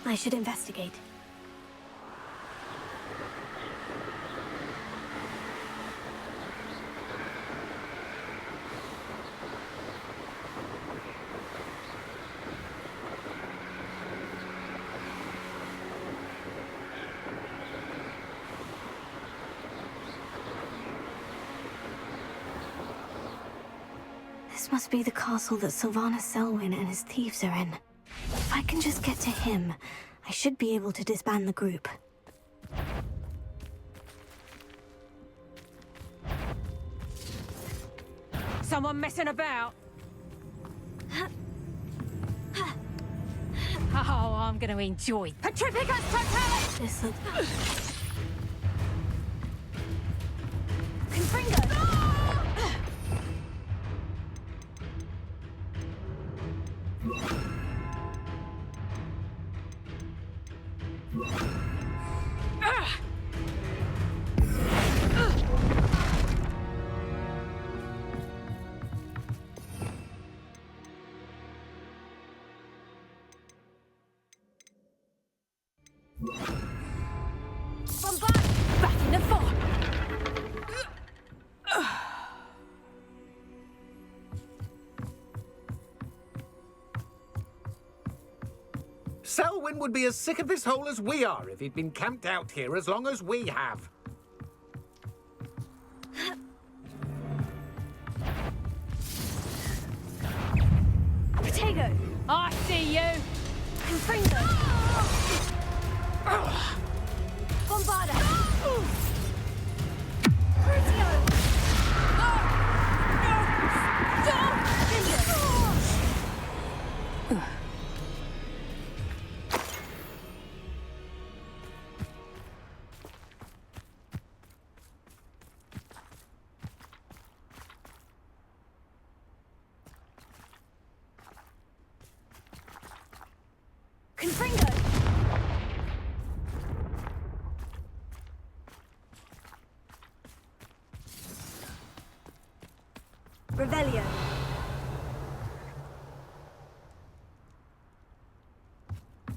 I should investigate. This must be the castle that Sylvanus Selwyn and his thieves are in. If I can just get to him, I should be able to disband the group. Someone messing about? Oh, I'm gonna enjoy Petrificus Totalis! This looks... Confringo! Bombard! Back in the fore! Selwyn would be as sick of this hole as we are if he'd been camped out here as long as we have. Potato! I see you! Confringo! Bombarda! Crucio! Confringo! Revelio.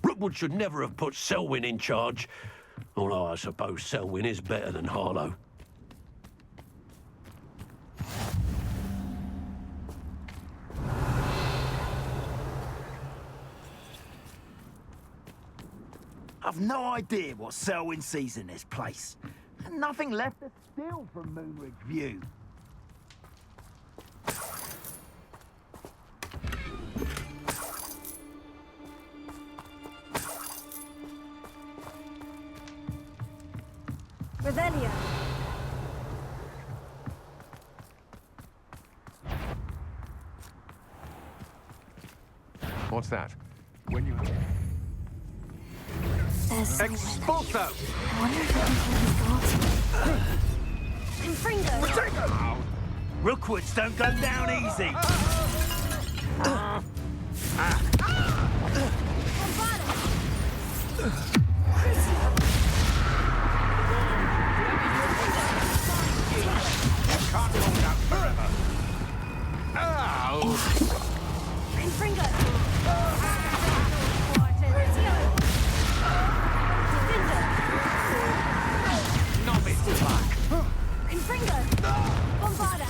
Rookwood should never have put Selwyn in charge. Although I suppose Selwyn is better than Harlow. I've no idea what Selwyn sees in this place. And nothing left to steal from Moonridge View. Revelio. What's that? When you... There's Selwyn. Expulso! I wonder if I can kill his guards. Confringo! Rookwoods don't go down easy. Can't hold out forever. Ow! Confringo! Crucio! Defender! Knob it back. Confringo! Bombarda!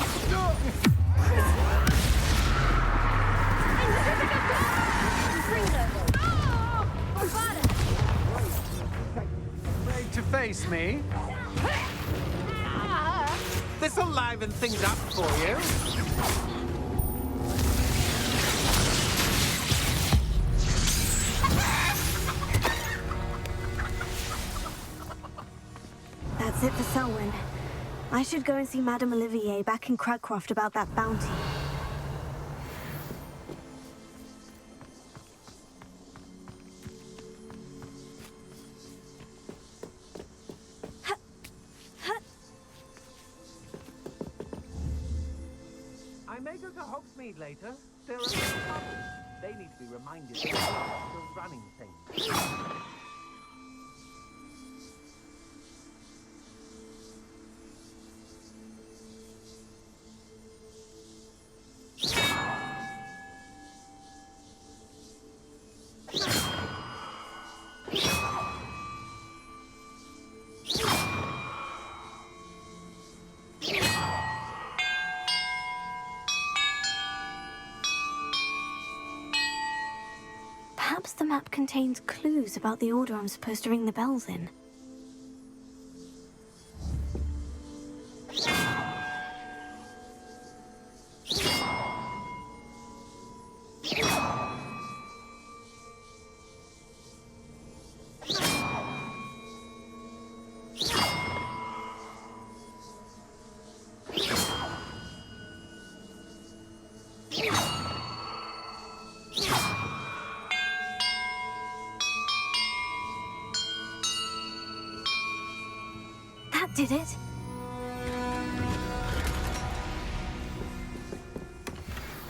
Confringo! Bombarda! Ready to face me? This'll liven things up for you. That's it for Selwyn. I should go and see Madame Olivier back in Cragcroft about that bounty. I may go to Hogsmeade later. There are they need to be reminded that they're still running things. the map contains clues about the order I'm supposed to ring the bells in. That did it.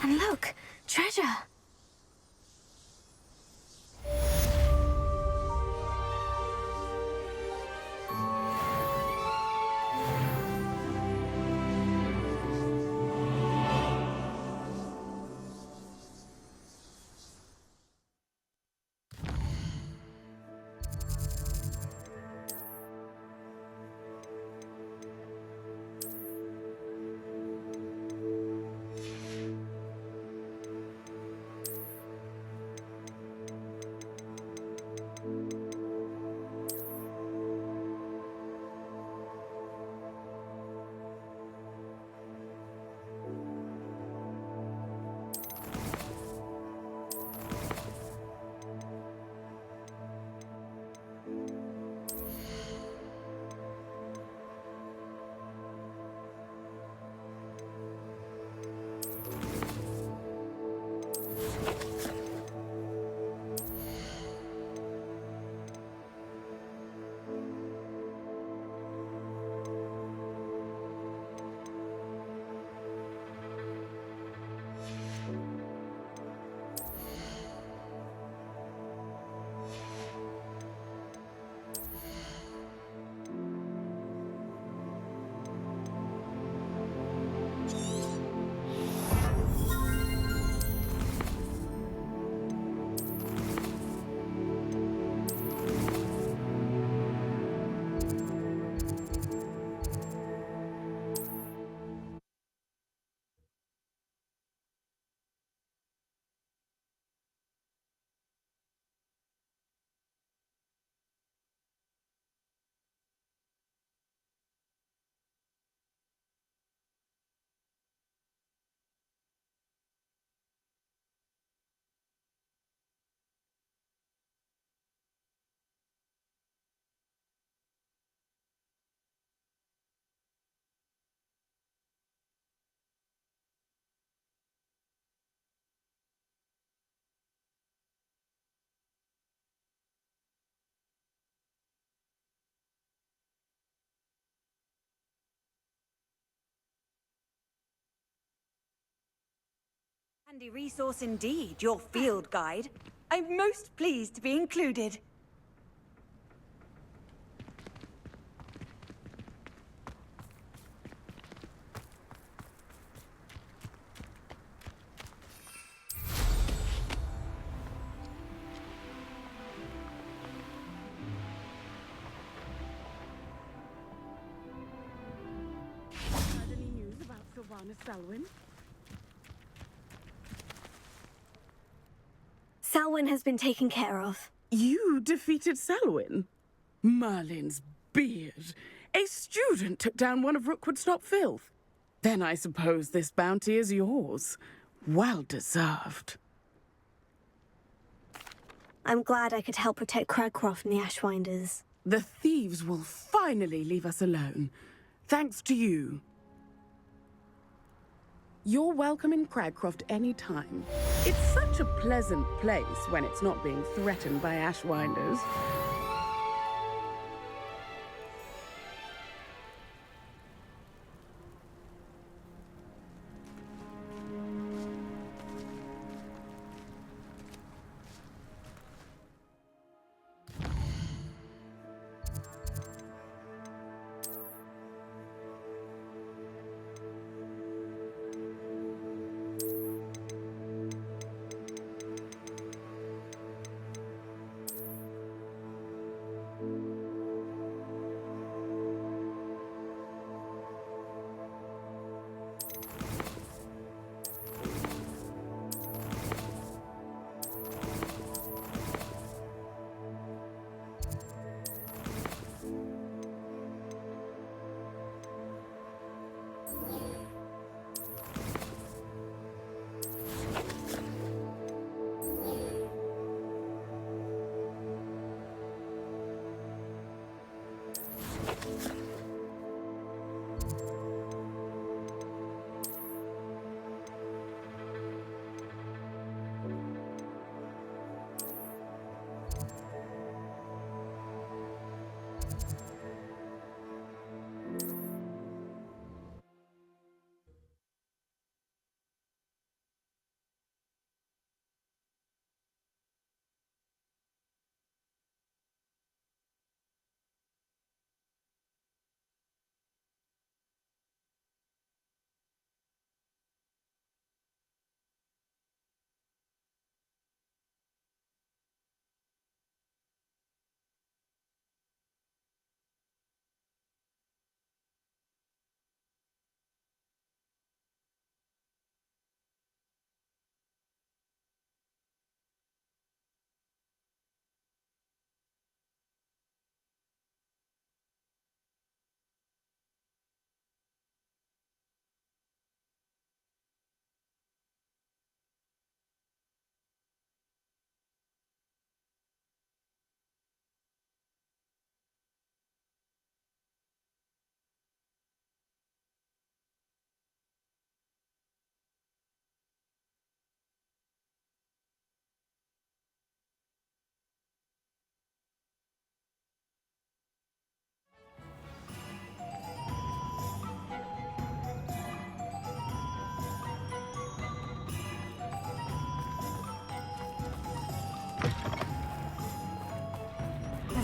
And look, treasure. Handy resource indeed, your field guide. I'm most pleased to be included. Heard any news about Selwyn? Selwyn has been taken care of. You defeated Selwyn? Merlin's beard. A student took down one of Rookwood's top filth. Then I suppose this bounty is yours. Well deserved. I'm glad I could help protect Cragcroft from the Ashwinders. The thieves will finally leave us alone. Thanks to you. You're welcome in Cragcroft any time. It's such a pleasant place when it's not being threatened by Ashwinders.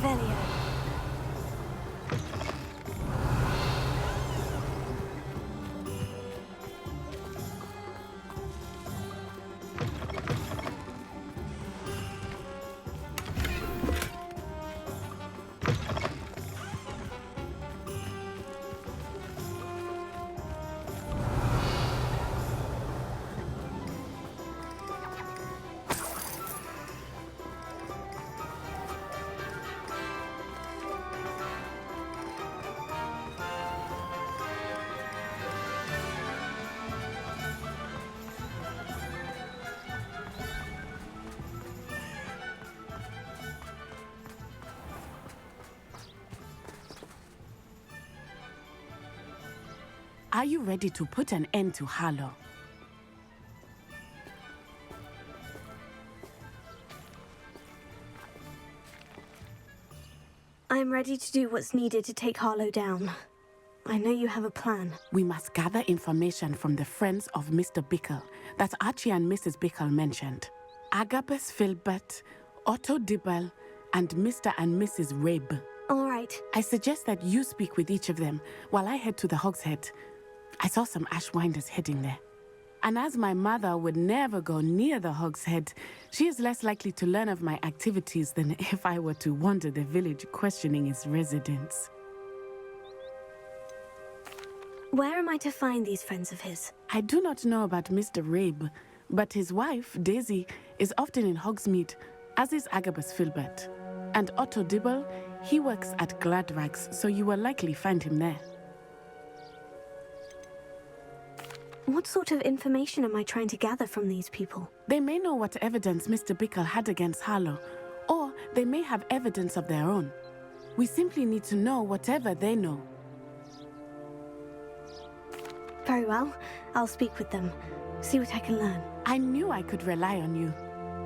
Revelio. Are you ready to put an end to Harlow? I'm ready to do what's needed to take Harlow down. I know you have a plan. We must gather information from the friends of Mr. Bickle that Archie and Mrs. Bickle mentioned. Agabus Filbert, Otto Dibble, and Mr. and Mrs. Rabe. All right. I suggest that you speak with each of them while I head to the Hogshead. I saw some Ashwinders heading there. And as my mother would never go near the Hogshead, she is less likely to learn of my activities than if I were to wander the village questioning its residents. Where am I to find these friends of his? I do not know about Mr. Rabe, but his wife, Daisy, is often in Hogsmeade, as is Agabus Filbert. And Otto Dibble, he works at Gladrags, so you will likely find him there. What sort of information am I trying to gather from these people? They may know what evidence Mr. Bickle had against Harlow, or they may have evidence of their own. We simply need to know whatever they know. Very well. I'll speak with them. See what I can learn. I knew I could rely on you.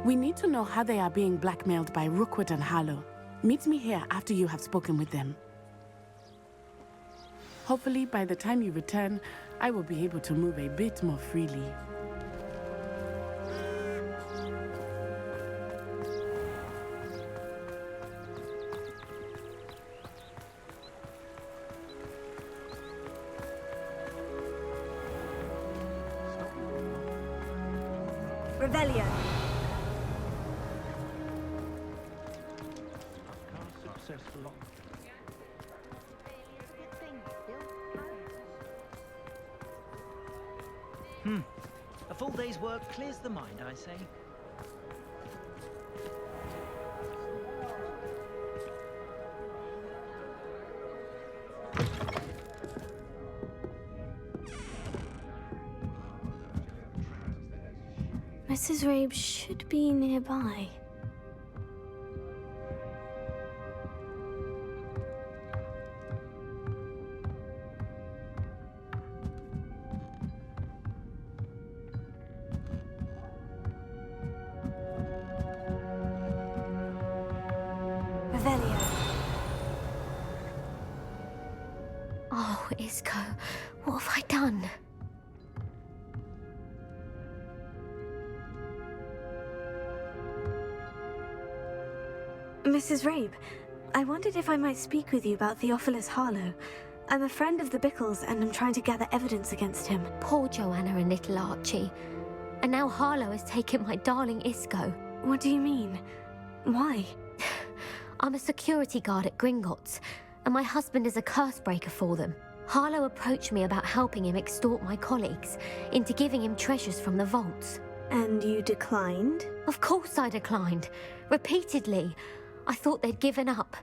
We need to know how they are being blackmailed by Rookwood and Harlow. Meet me here after you have spoken with them. Hopefully, by the time you return, I will be able to move a bit more freely. Revelio. A full day's work clears the mind, I say. Mrs. Rabe should be nearby. Revelio. Oh, Isco, what have I done? Mrs. Rabe, I wondered if I might speak with you about Theophilus Harlow. I'm a friend of the Bickles and I'm trying to gather evidence against him. Poor Joanna and little Archie. And now Harlow has taken my darling Isco. What do you mean? Why? I'm a security guard at Gringotts, and my husband is a curse breaker for them. Harlow approached me about helping him extort my colleagues into giving him treasures from the vaults. And you declined? Of course I declined. Repeatedly. I thought they'd given up,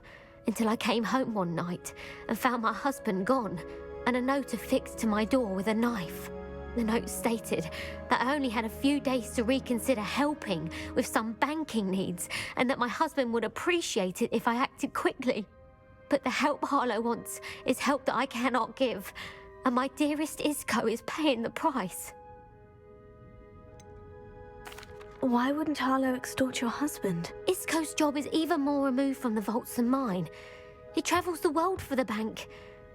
until I came home one night and found my husband gone, and a note affixed to my door with a knife. The note stated that I only had a few days to reconsider helping with some banking needs, and that my husband would appreciate it if I acted quickly. But the help Harlow wants is help that I cannot give, and my dearest Isco is paying the price. Why wouldn't Harlow extort your husband? Isco's job is even more removed from the vaults than mine. He travels the world for the bank.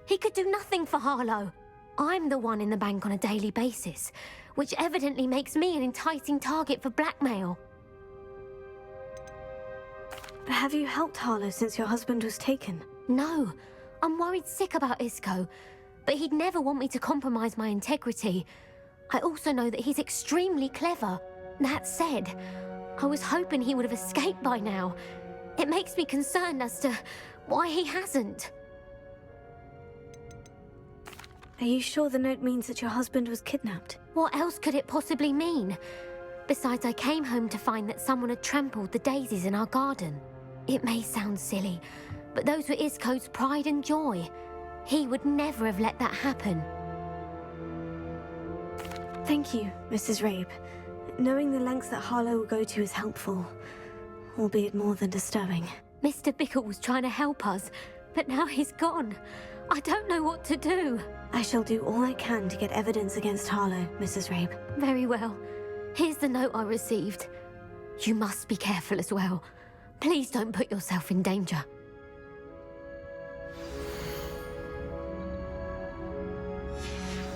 He could do nothing for Harlow. I'm the one in the bank on a daily basis, which evidently makes me an enticing target for blackmail. Have you helped Harlow since your husband was taken? No, I'm worried sick about Isco, but he'd never want me to compromise my integrity. I also know that he's extremely clever. That said, I was hoping he would have escaped by now. It makes me concerned as to why he hasn't. Are you sure the note means that your husband was kidnapped? What else could it possibly mean? Besides, I came home to find that someone had trampled the daisies in our garden. It may sound silly, but those were Isco's pride and joy. He would never have let that happen. Thank you, Mrs. Rabe. Knowing the lengths that Harlow will go to is helpful, albeit more than disturbing. Mr. Bickle was trying to help us, but now he's gone. I don't know what to do. I shall do all I can to get evidence against Harlow, Mrs. Rabe. Very well. Here's the note I received. You must be careful as well. Please don't put yourself in danger.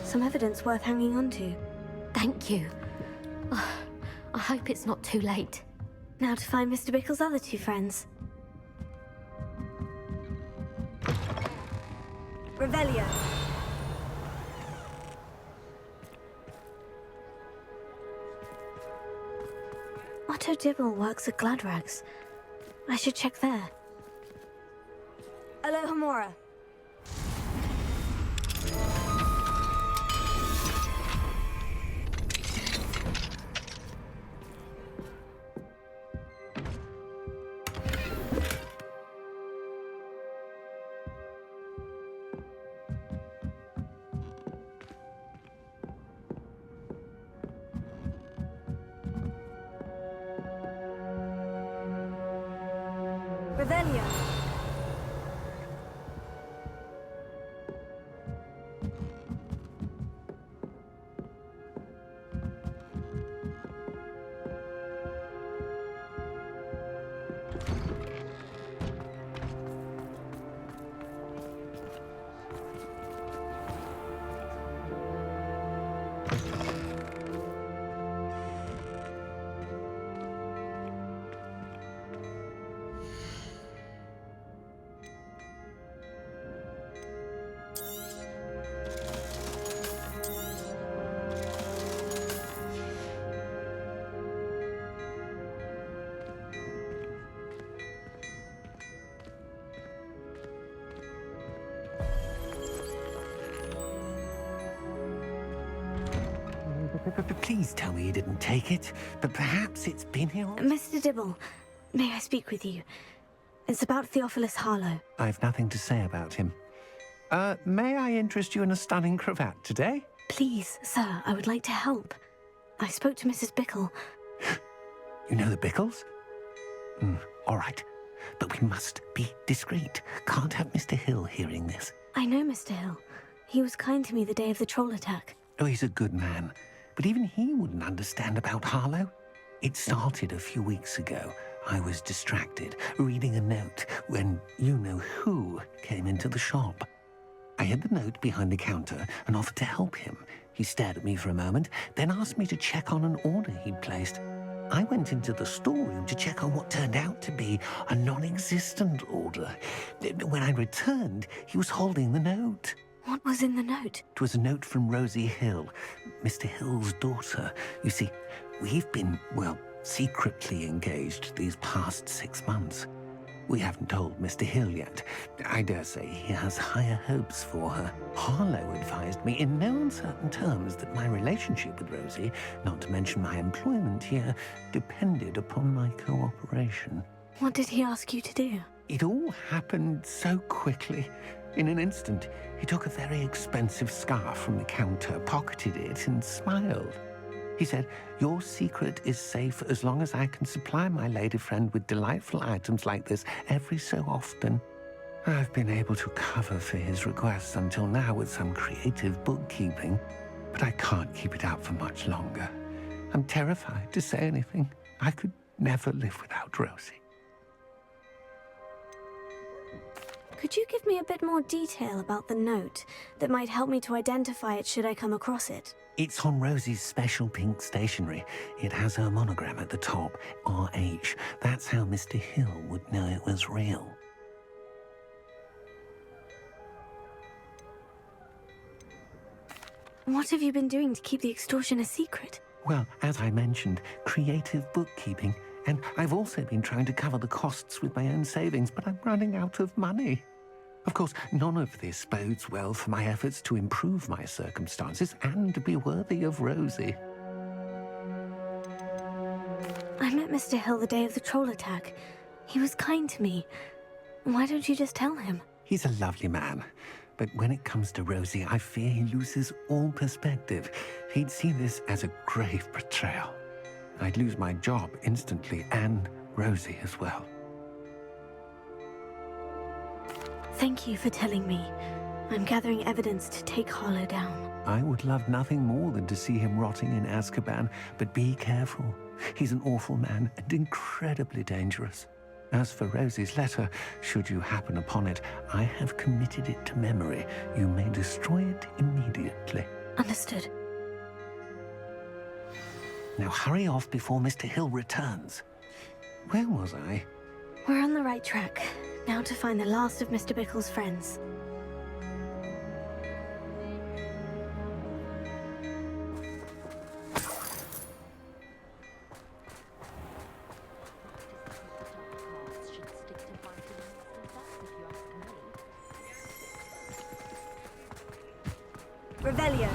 Some evidence worth hanging on to. Thank you. I hope it's not too late. Now to find Mr. Bickle's other two friends. Revelio. Otto Dibble works at Gladrags. I should check there. Alohomora. Revelio. Please tell me you didn't take it, but perhaps it's been here all... Mr. Dibble, may I speak with you? It's about Theophilus Harlow. I've nothing to say about him. May I interest you in a stunning cravat today? Please, sir, I would like to help. I spoke to Mrs. Bickle. You know the Bickles? All right. But we must be discreet. Can't have Mr. Hill hearing this. I know Mr. Hill. He was kind to me the day of the troll attack. Oh, he's a good man. But even he wouldn't understand about Harlow. It started a few weeks ago. I was distracted, reading a note when you-know-who came into the shop. I hid the note behind the counter and offered to help him. He stared at me for a moment, then asked me to check on an order he'd placed. I went into the storeroom to check on what turned out to be a non-existent order. When I returned, he was holding the note. What was in the note? It was a note from Rosie Hill, Mr. Hill's daughter. You see, we've been, well, secretly engaged these past 6 months. We haven't told Mr. Hill yet. I dare say he has higher hopes for her. Harlow advised me in no uncertain terms that my relationship with Rosie, not to mention my employment here, depended upon my cooperation. What did he ask you to do? It all happened so quickly. In an instant, he took a very expensive scarf from the counter, pocketed it, and smiled. He said, "Your secret is safe as long as I can supply my lady friend with delightful items like this every so often." I've been able to cover for his requests until now with some creative bookkeeping, but I can't keep it up for much longer. I'm terrified to say anything. I could never live without Rosie. Could you give me a bit more detail about the note that might help me to identify it should I come across it? It's on Rosie's special pink stationery. It has her monogram at the top, RH. That's how Mr. Hill would know it was real. What have you been doing to keep the extortion a secret? Well, as I mentioned, creative bookkeeping. And I've also been trying to cover the costs with my own savings, but I'm running out of money. Of course, none of this bodes well for my efforts to improve my circumstances and to be worthy of Rosie. I met Mr. Hill the day of the troll attack. He was kind to me. Why don't you just tell him? He's a lovely man. But when it comes to Rosie, I fear he loses all perspective. He'd see this as a grave betrayal. I'd lose my job instantly, and Rosie as well. Thank you for telling me. I'm gathering evidence to take Harlow down. I would love nothing more than to see him rotting in Azkaban, but be careful. He's an awful man and incredibly dangerous. As for Rosie's letter, should you happen upon it, I have committed it to memory. You may destroy it immediately. Understood. Now hurry off before Mr. Hill returns. Where was I? We're on the right track. Now to find the last of Mr. Bickle's friends. Revelio.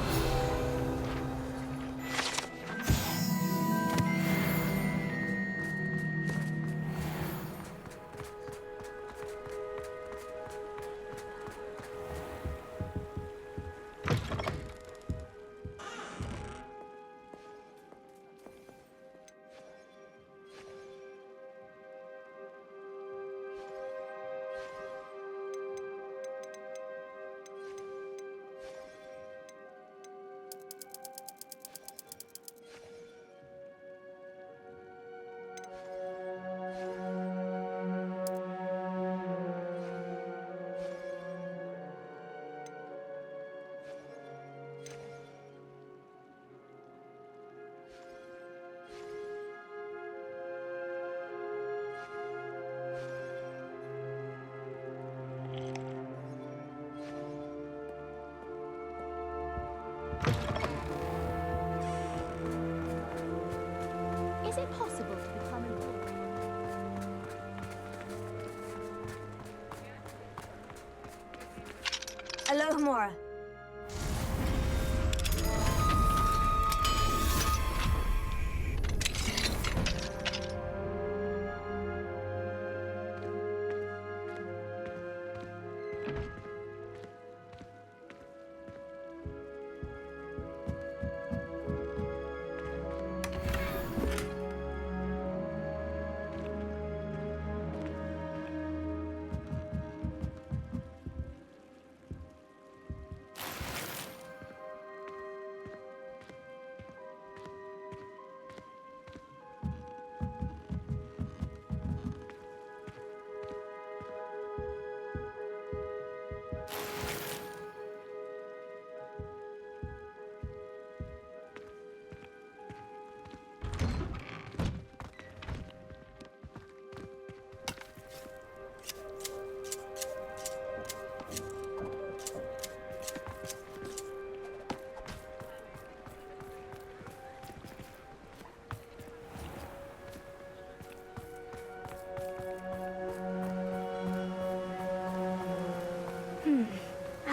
Is it possible to become involved? Alohomora.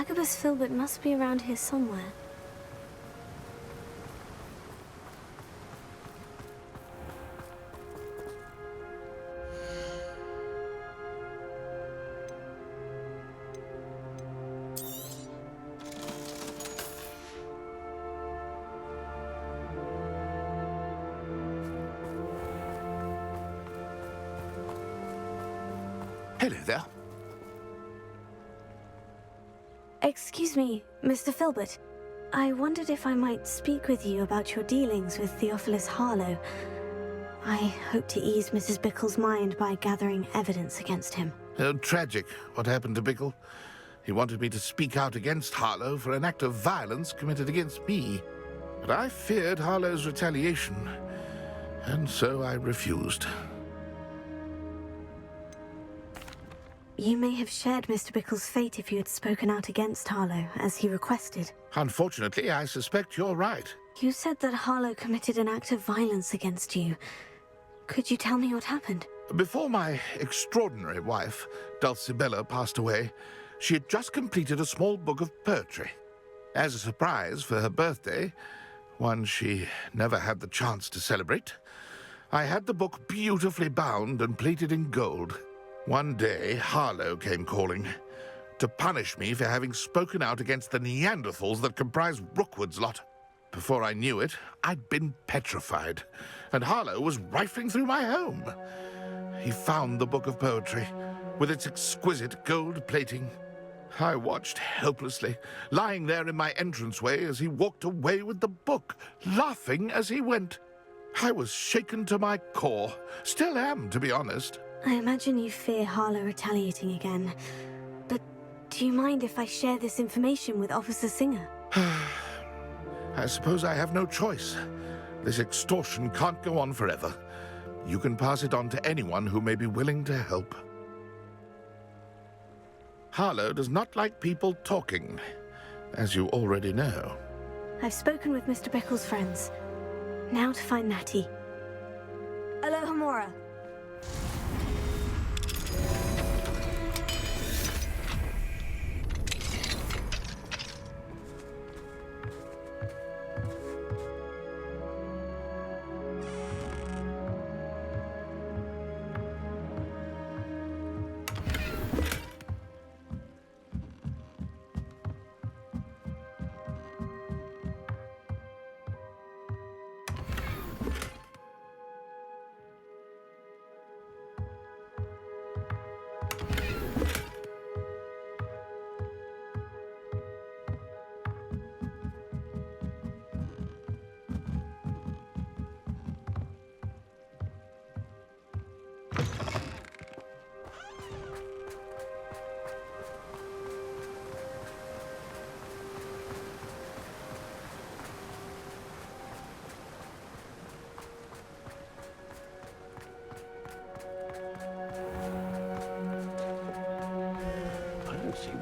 Agabus Filbert must be around here somewhere. Hello there. Excuse me, Mr. Filbert. I wondered if I might speak with you about your dealings with Theophilus Harlow. I hope to ease Mrs. Bickle's mind by gathering evidence against him. Oh, tragic what happened to Bickle. He wanted me to speak out against Harlow for an act of violence committed against me. But I feared Harlow's retaliation, and so I refused. You may have shared Mr. Bickle's fate if you had spoken out against Harlow, as he requested. Unfortunately, I suspect you're right. You said that Harlow committed an act of violence against you. Could you tell me what happened? Before my extraordinary wife, Dulcibella, passed away, she had just completed a small book of poetry. As a surprise for her birthday, one she never had the chance to celebrate, I had the book beautifully bound and plated in gold. One day, Harlow came calling to punish me for having spoken out against the Neanderthals that comprise Rookwood's lot. Before I knew it, I'd been petrified, and Harlow was rifling through my home. He found the book of poetry, with its exquisite gold plating. I watched helplessly, lying there in my entranceway as he walked away with the book, laughing as he went. I was shaken to my core, still am, to be honest. I imagine you fear Harlow retaliating again. But do you mind if I share this information with Officer Singer? I suppose I have no choice. This extortion can't go on forever. You can pass it on to anyone who may be willing to help. Harlow does not like people talking, as you already know. I've spoken with Mr. Bickle's friends. Now to find Natty. Alohomora.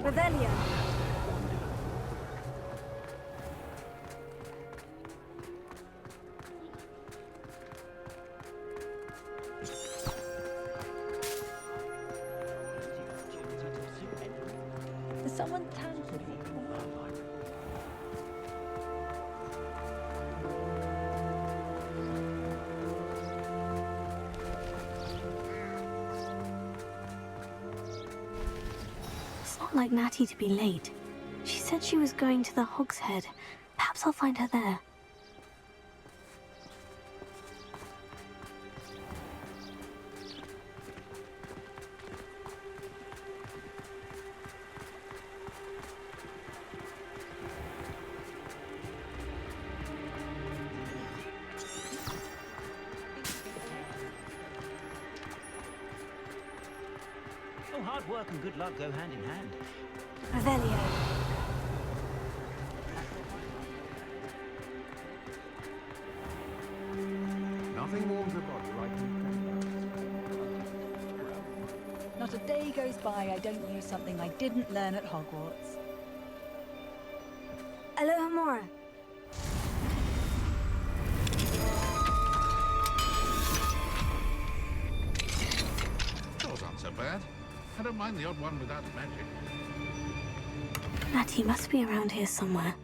Revelio. Is someone talented? It's not like Natty to be late. She said she was going to the Hog's Head. Perhaps I'll find her there. Oh, hard work and good luck go hand in hand. Revelio. Nothing warms a body like Not a day goes by I don't use something I didn't learn at Hogwarts. Alohomora. Those aren't so bad. I don't mind the odd one without magic. Natty must be around here somewhere.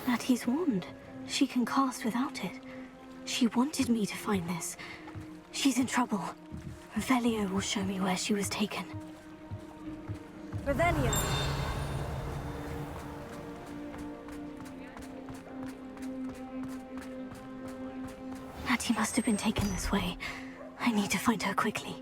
Natty's wand. She can cast without it. She wanted me to find this. She's in trouble. Revelio will show me where she was taken. Revelio. Natty must have been taken this way. I need to find her quickly.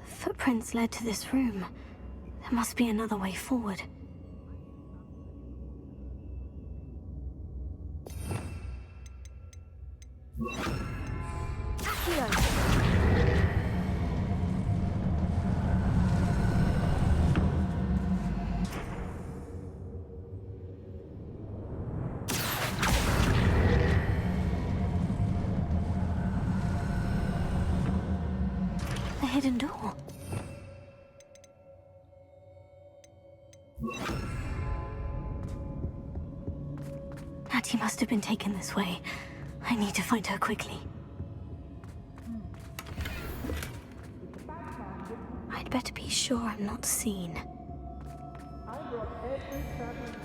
Footprints led to this room. There must be another way forward. The hidden door. Natty must have been taken this way. I need to find her quickly. I'd better be sure I'm not seen. I brought every traveling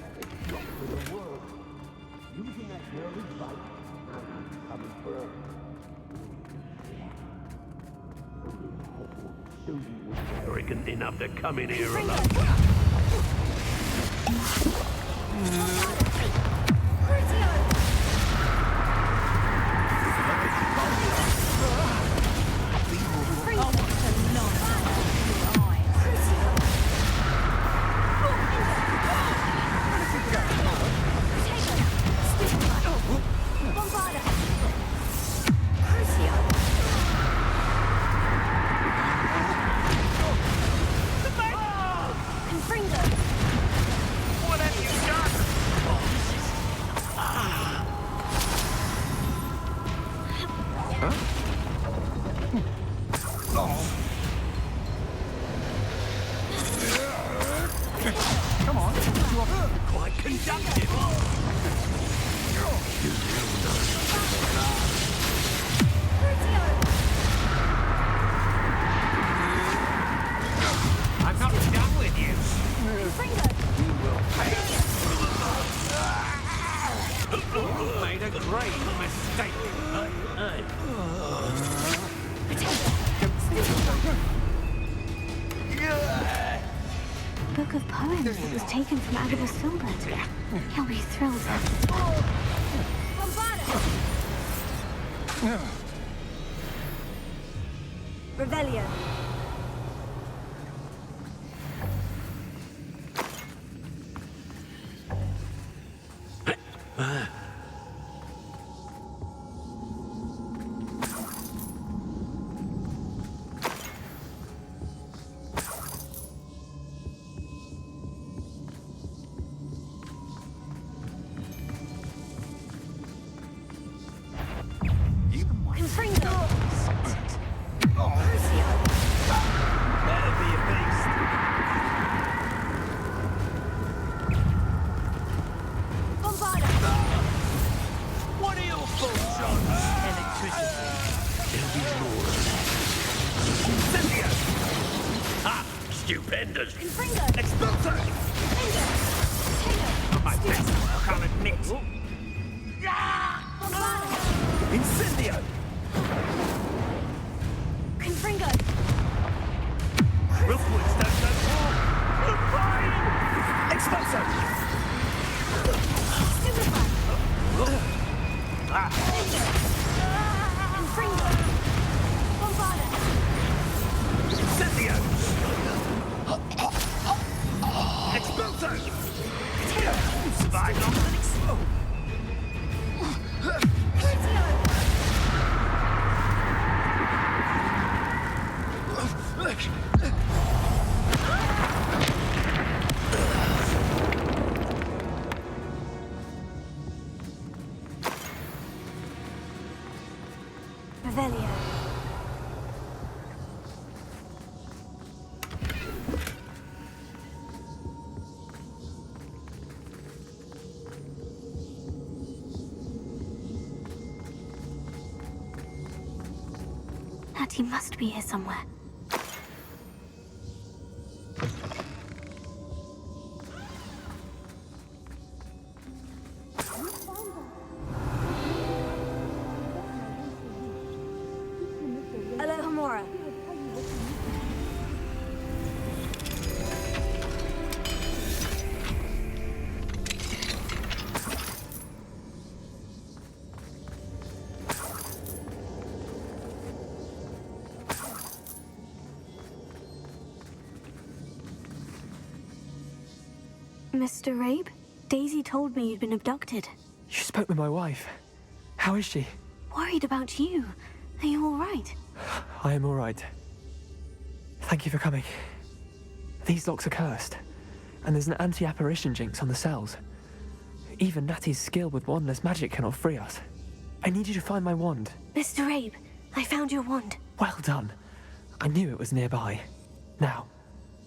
drop to the world. Using that girl's bike, I'm coming for her. Arrogant enough to come in here alone. Book of poems that was taken from Agabus Filbert. He'll be thrilled. Revelio. There'll be more of Incendio! that. Ah, stupendous. Confringo! Expulso! Not my best work, I'll admit. Incendio! Confringo! Roofwoods don't go far. We're flying! Expulso! Stupefy! Ah, Confringo! Bombarda! Incendio! Expulso! You survived longer than expelled. Revelio. Hattie must be here somewhere. Alohomora. Mr. Rabe, Daisy told me you'd been abducted. You spoke with my wife. How is she? Worried about you. Are you all right? I am all right. Thank you for coming. These locks are cursed, and there's an anti-apparition jinx on the cells. Even Natty's skill with wandless magic cannot free us. I need you to find my wand. Mr. Rabe, I found your wand. Well done. I knew it was nearby. Now,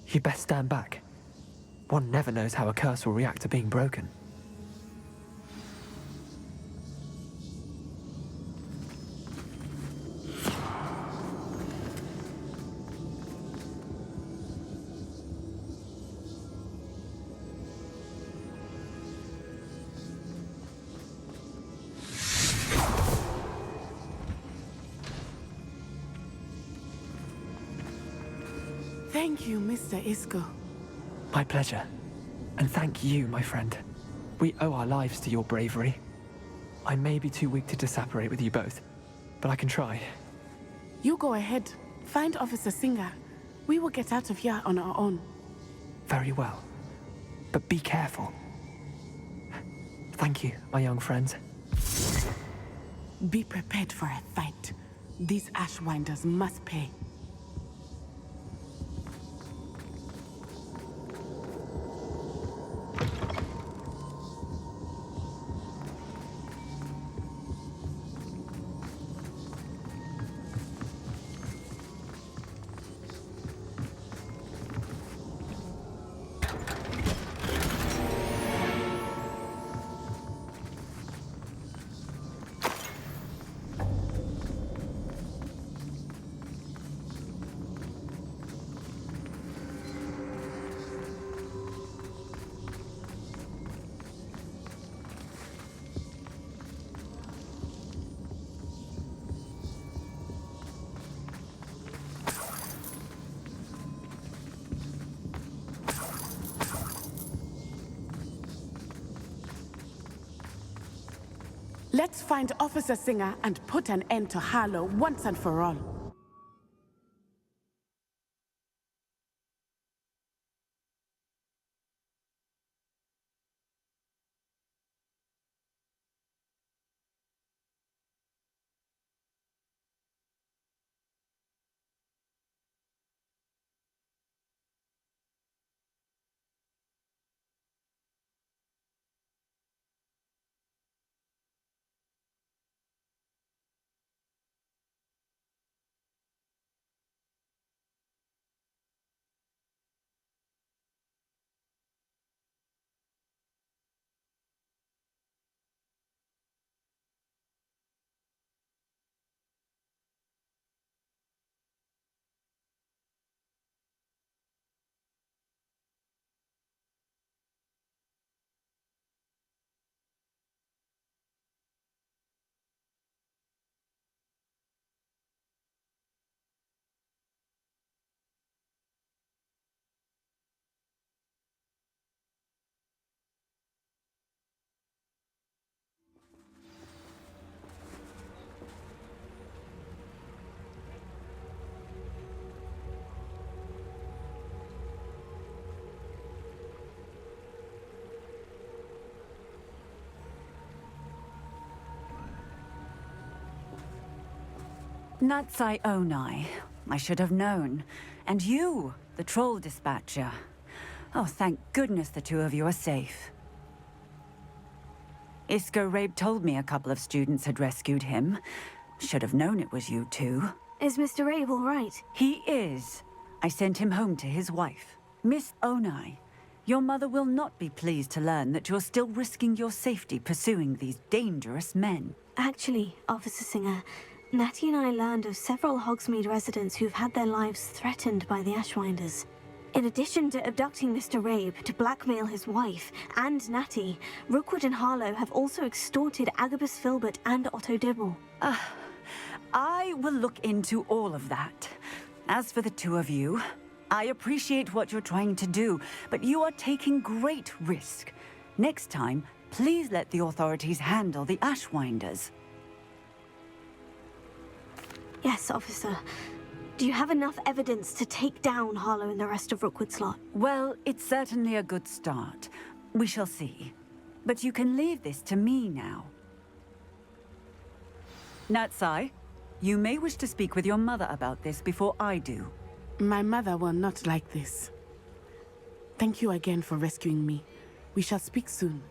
you best stand back. One never knows how a curse will react to being broken. Thank you, Mr. Isco. My pleasure. And thank you, my friend. We owe our lives to your bravery. I may be too weak to disapparate with you both, but I can try. You go ahead. Find Officer Singer. We will get out of here on our own. Very well. But be careful. Thank you, my young friends. Be prepared for a fight. These Ashwinders must pay. Let's find Officer Singer and put an end to Harlow once and for all. Natsai Onai. I should have known. And you, the troll dispatcher. Oh, thank goodness the two of you are safe. Isco Rabe told me a couple of students had rescued him. Should have known it was you two. Is Mr. Rabe all right? He is. I sent him home to his wife. Miss Onai, your mother will not be pleased to learn that you're still risking your safety pursuing these dangerous men. Actually, Officer Singer, Natty and I learned of several Hogsmeade residents who've had their lives threatened by the Ashwinders. In addition to abducting Mr. Rabe to blackmail his wife and Natty, Rookwood and Harlow have also extorted Agabus Filbert and Otto Dibble. I will look into all of that. As for the two of you, I appreciate what you're trying to do, but you are taking great risk. Next time, please let the authorities handle the Ashwinders. Yes, officer. Do you have enough evidence to take down Harlow and the rest of Rookwood's lot? Well, it's certainly a good start. We shall see. But you can leave this to me now. Natsai, you may wish to speak with your mother about this before I do. My mother will not like this. Thank you again for rescuing me. We shall speak soon.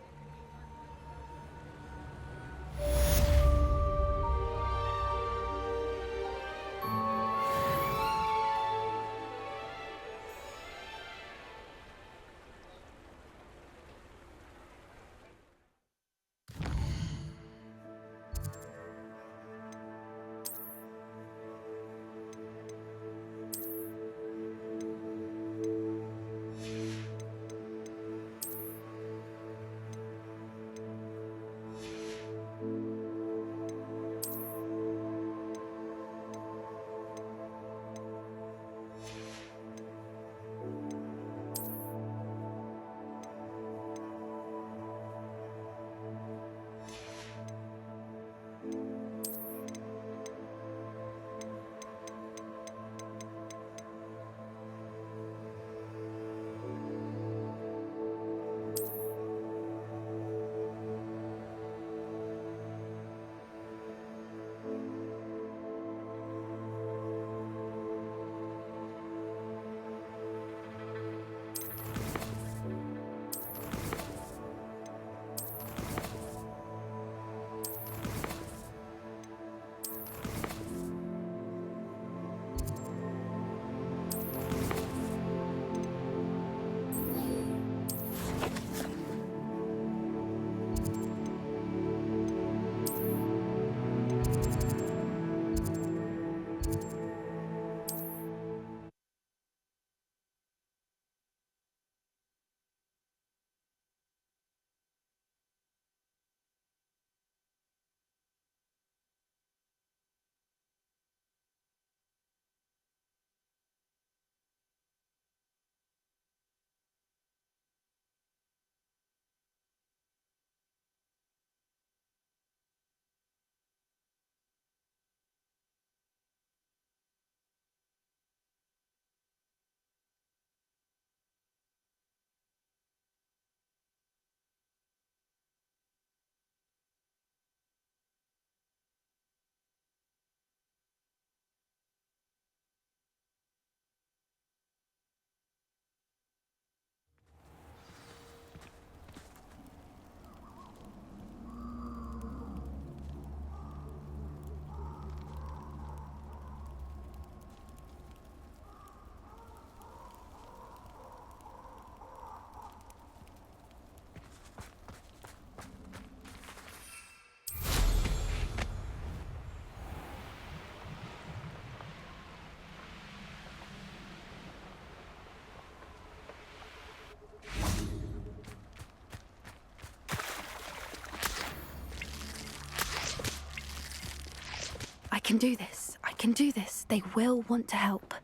I can do this. I can do this. They will want to help.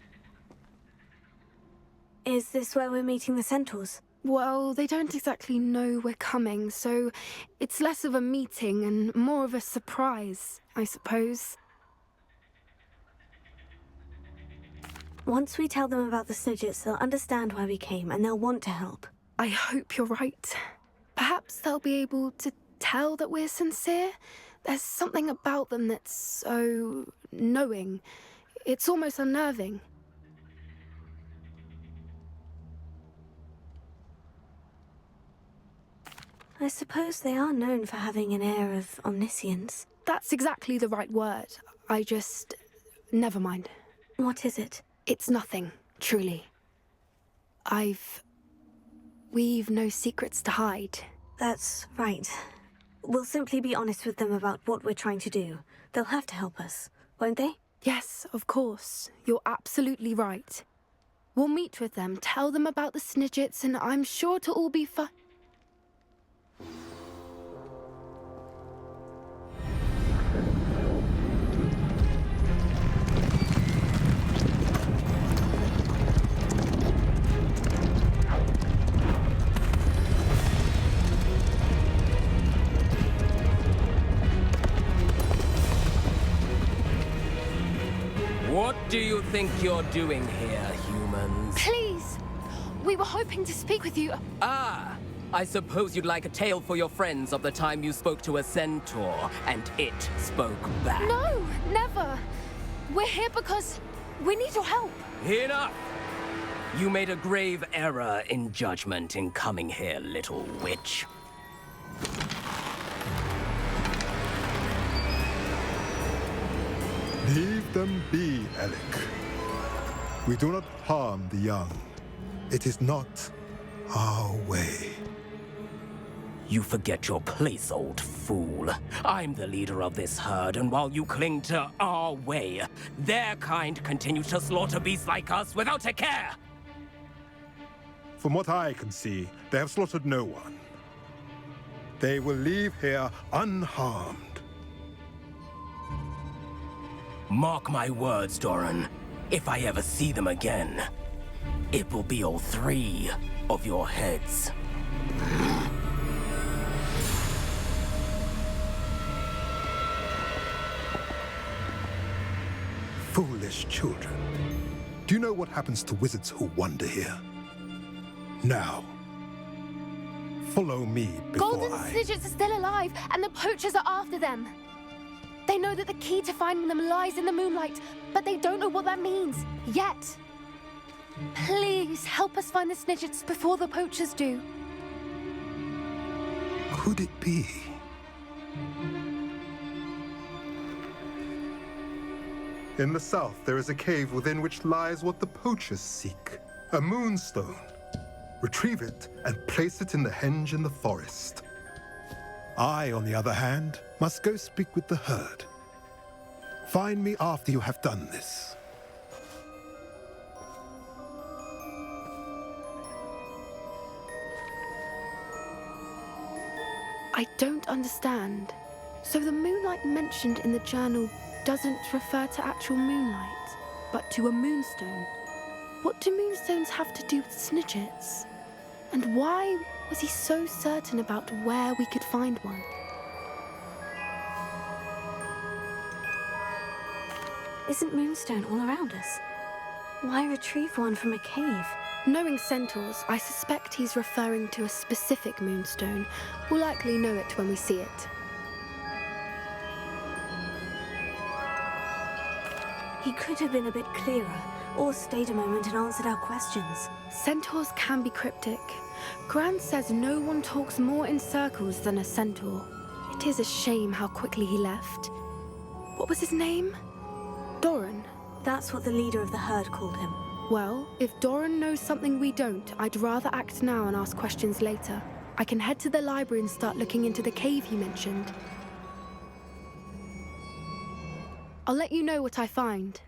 Is this where we're meeting the Centaurs? Well, they don't exactly know we're coming, so it's less of a meeting and more of a surprise, I suppose. Once we tell them about the Snidgets, they'll understand why we came and they'll want to help. I hope you're right. Perhaps they'll be able to tell that we're sincere, There's something about them that's so knowing. It's almost unnerving. I suppose they are known for having an air of omniscience. That's exactly the right word. I just... never mind. What is it? It's nothing, truly. We've no secrets to hide. That's right. We'll simply be honest with them about what we're trying to do. They'll have to help us, won't they? Yes, of course. You're absolutely right. We'll meet with them, tell them about the Snidgets, and I'm sure it'll all be fine. What do you think you're doing here, humans? Please! We were hoping to speak with you. Ah! I suppose you'd like a tale for your friends of the time you spoke to a centaur, and it spoke back. No, never. We're here because we need your help. Enough! You made a grave error in judgment in coming here, little witch. Leave them be, Alec. We do not harm the young. It is not our way. You forget your place, old fool. I'm the leader of this herd, and while you cling to our way, their kind continues to slaughter beasts like us without a care! From what I can see, they have slaughtered no one. They will leave here unharmed. Mark my words, Doran. If I ever see them again, it will be all 3 of your heads. Foolish children. Do you know what happens to wizards who wander here? Now, follow me before Golden Snidgets are still alive, and the poachers are after them. They know that the key to finding them lies in the moonlight, but they don't know what that means, yet. Please, help us find the Snidgets before the poachers do. Could it be? In the south, there is a cave within which lies what the poachers seek. A moonstone. Retrieve it and place it in the henge in the forest. I, on the other hand, must go speak with the herd. Find me after you have done this. I don't understand. So the moonlight mentioned in the journal doesn't refer to actual moonlight, but to a moonstone. What do moonstones have to do with Snidgets? And why was he so certain about where we could find one? Isn't moonstone all around us? Why retrieve one from a cave? Knowing centaurs, I suspect he's referring to a specific moonstone. We'll likely know it when we see it. He could have been a bit clearer, or stayed a moment and answered our questions. Centaurs can be cryptic. Gran says no one talks more in circles than a centaur. It is a shame how quickly he left. What was his name? Doran. That's what the leader of the herd called him. Well, if Doran knows something we don't, I'd rather act now and ask questions later. I can head to the library and start looking into the cave you mentioned. I'll let you know what I find.